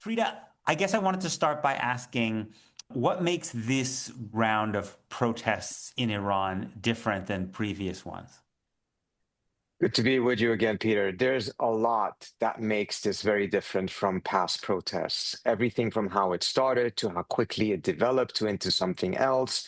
Frida, I guess I wanted to start by asking what makes this round of protests in Iran different than previous ones? Good to be with you again, Peter. There's a lot that makes this very different from past protests. Everything from how it started to how quickly it developed to into something else,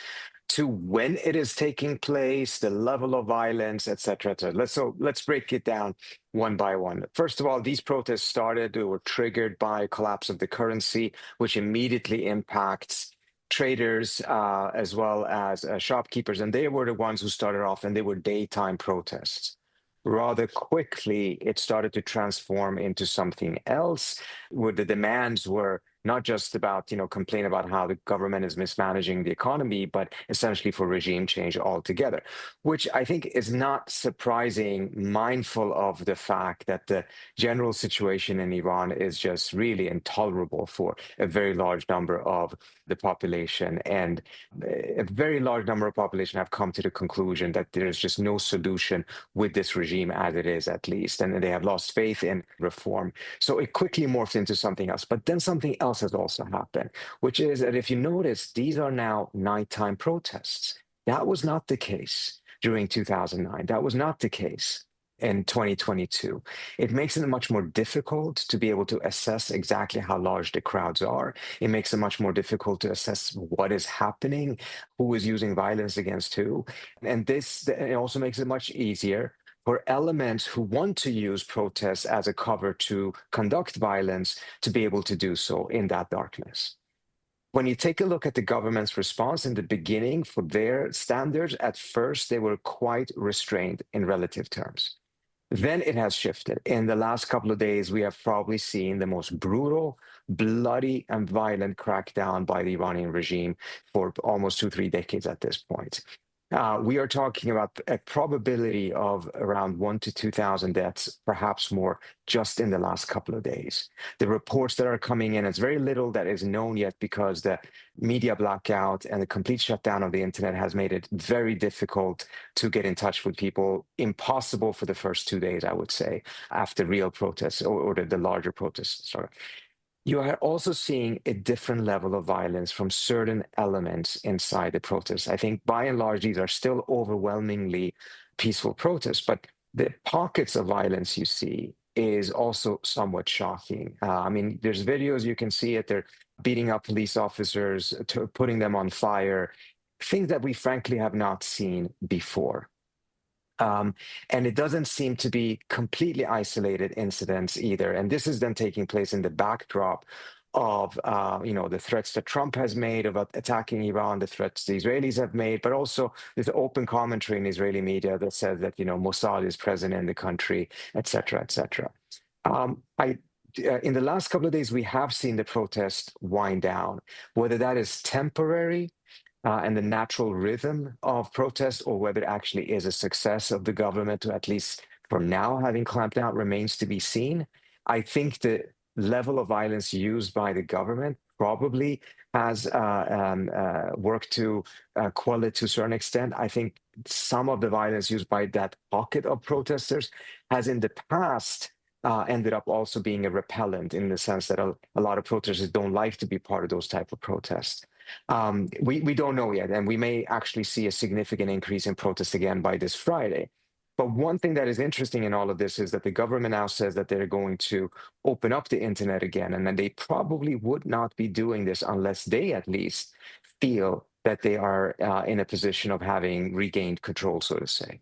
to when it is taking place, the level of violence, etc. etc. Let's break it down one by one. First of all, these protests started, they were triggered by collapse of the currency, which immediately impacts traders as well as shopkeepers, and they were the ones who started off, and they were daytime protests. Rather quickly, it started to transform into something else, where the demands were not just about, complain about how the government is mismanaging the economy, but essentially for regime change altogether, which I think is not surprising, mindful of the fact that the general situation in Iran is just really intolerable for a very large number of the population. And a very large number of population have come to the conclusion that there's just no solution with this regime as it is, at least, and they have lost faith in reform. So it quickly morphed into something else. But then something else has also happened, which is that if you notice, these are now nighttime protests. That was not the case during 2009. That was not the case in 2022. It makes it much more difficult to be able to assess exactly how large the crowds are. It makes it much more difficult to assess what is happening, who is using violence against who. And this it also makes it much easier for elements who want to use protests as a cover to conduct violence to be able to do so in that darkness. When you take a look at the government's response in the beginning for their standards, at first they were quite restrained in relative terms. Then it has shifted. In the last couple of days, we have probably seen the most brutal, bloody, and violent crackdown by the Iranian regime for almost 2, 3 decades at this point. We are talking about a probability of around 1 to 2,000 deaths, perhaps more, just in the last couple of days. The reports that are coming in, it's very little that is known yet because the media blackout and the complete shutdown of the internet has made it very difficult to get in touch with people. Impossible for the first 2 days, I would say, after real protests or the larger protests. Sorry. You are also seeing a different level of violence from certain elements inside the protests. I think by and large, these are still overwhelmingly peaceful protests, but the pockets of violence you see is also somewhat shocking. I mean, there's videos you can see it. They're beating up police officers, putting them on fire, things that we frankly have not seen before. And it doesn't seem to be completely isolated incidents either. And this is then taking place in the backdrop of the threats that Trump has made about attacking Iran, the threats the Israelis have made, but also there's open commentary in Israeli media that says that Mossad is present in the country, et cetera, et cetera. I In the last couple of days, we have seen the protest wind down. Whether that is temporary and the natural rhythm of protest, or whether it actually is a success of the government to, at least for now, having clamped down, remains to be seen. I think the level of violence used by the government probably has worked to quell it to a certain extent. I think some of the violence used by that pocket of protesters has in the past ended up also being a repellent, in the sense that a lot of protesters don't like to be part of those type of protests. We don't know yet, and we may actually see a significant increase in protests again by this Friday. But one thing that is interesting in all of this is that the government now says that they're going to open up the internet again, and that they probably would not be doing this unless they at least feel that they are in a position of having regained control, so to say.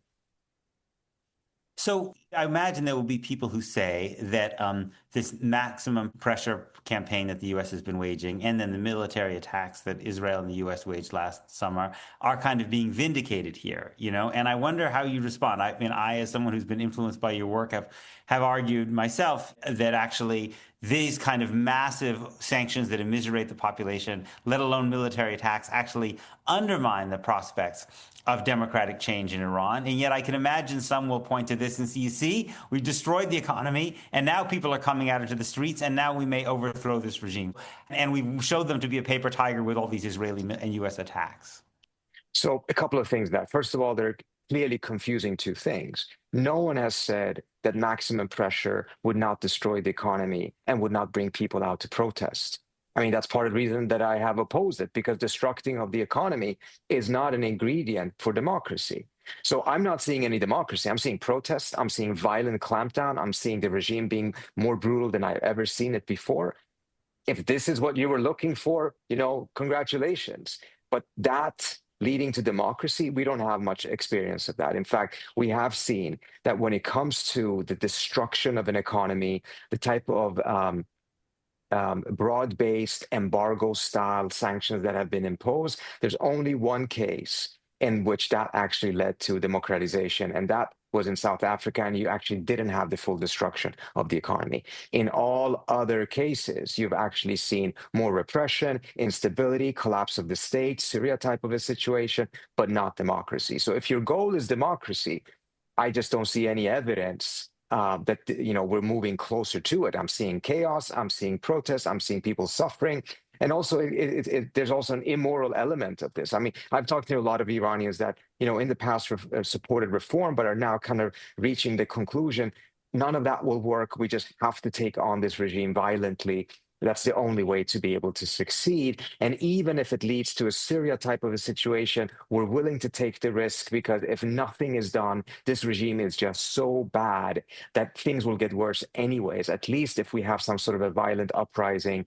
So I imagine there will be people who say that this maximum pressure campaign that the U.S. has been waging, and then the military attacks that Israel and the U.S. waged last summer, are kind of being vindicated here, And I wonder how you respond. I mean, as someone who's been influenced by your work, have argued myself that actually these kind of massive sanctions that immiserate the population, let alone military attacks, actually undermine the prospects of democratic change in Iran. And yet I can imagine some will point to this and say, you see, we've destroyed the economy, and now people are coming out into the streets, and now we may overthrow this regime. And we showed them to be a paper tiger with all these Israeli and U.S. attacks. So a couple of things there. First of all, they're clearly confusing two things. No one has said that maximum pressure would not destroy the economy and would not bring people out to protest. I mean, that's part of the reason that I have opposed it, because destructing of the economy is not an ingredient for democracy. So I'm not seeing any democracy. I'm seeing protests. I'm seeing violent clampdown. I'm seeing the regime being more brutal than I've ever seen it before. If this is what you were looking for, congratulations. But that leading to democracy, we don't have much experience of that. In fact, we have seen that when it comes to the destruction of an economy, the type of broad-based embargo-style sanctions that have been imposed, there's only one case in which that actually led to democratization, and that was in South Africa, and you actually didn't have the full destruction of the economy. In all other cases, you've actually seen more repression, instability, collapse of the state, Syria type of a situation, but not democracy. So if your goal is democracy, I just don't see any evidence that we're moving closer to it. I'm seeing chaos. I'm seeing protests. I'm seeing people suffering. And also, there's also an immoral element of this. I mean, I've talked to a lot of Iranians that, in the past supported reform, but are now kind of reaching the conclusion, none of that will work. We just have to take on this regime violently. That's the only way to be able to succeed. And even if it leads to a Syria type of a situation, we're willing to take the risk, because if nothing is done, this regime is just so bad that things will get worse anyways. At least if we have some sort of a violent uprising,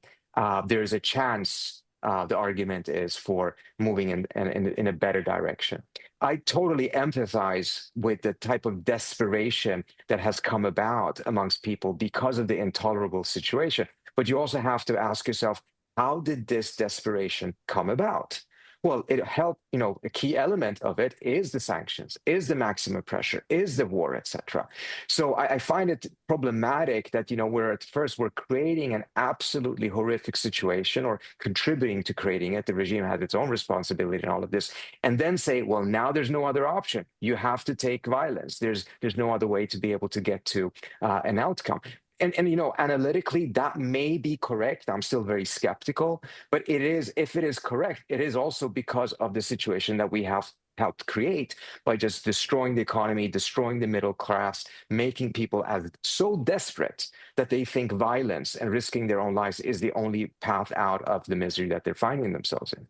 there's a chance, the argument is, for moving in a better direction. I totally empathize with the type of desperation that has come about amongst people because of the intolerable situation. But you also have to ask yourself, how did this desperation come about? Well, it helped, a key element of it is the sanctions, is the maximum pressure, is the war, etc. So I find it problematic that, we're creating an absolutely horrific situation, or contributing to creating it. The regime has its own responsibility in all of this. And then say, well, now there's no other option. You have to take violence. There's no other way to be able to get to an outcome. And analytically, that may be correct. I'm still very skeptical, but if it is correct, it is also because of the situation that we have helped create by just destroying the economy, destroying the middle class, making people as so desperate that they think violence and risking their own lives is the only path out of the misery that they're finding themselves in.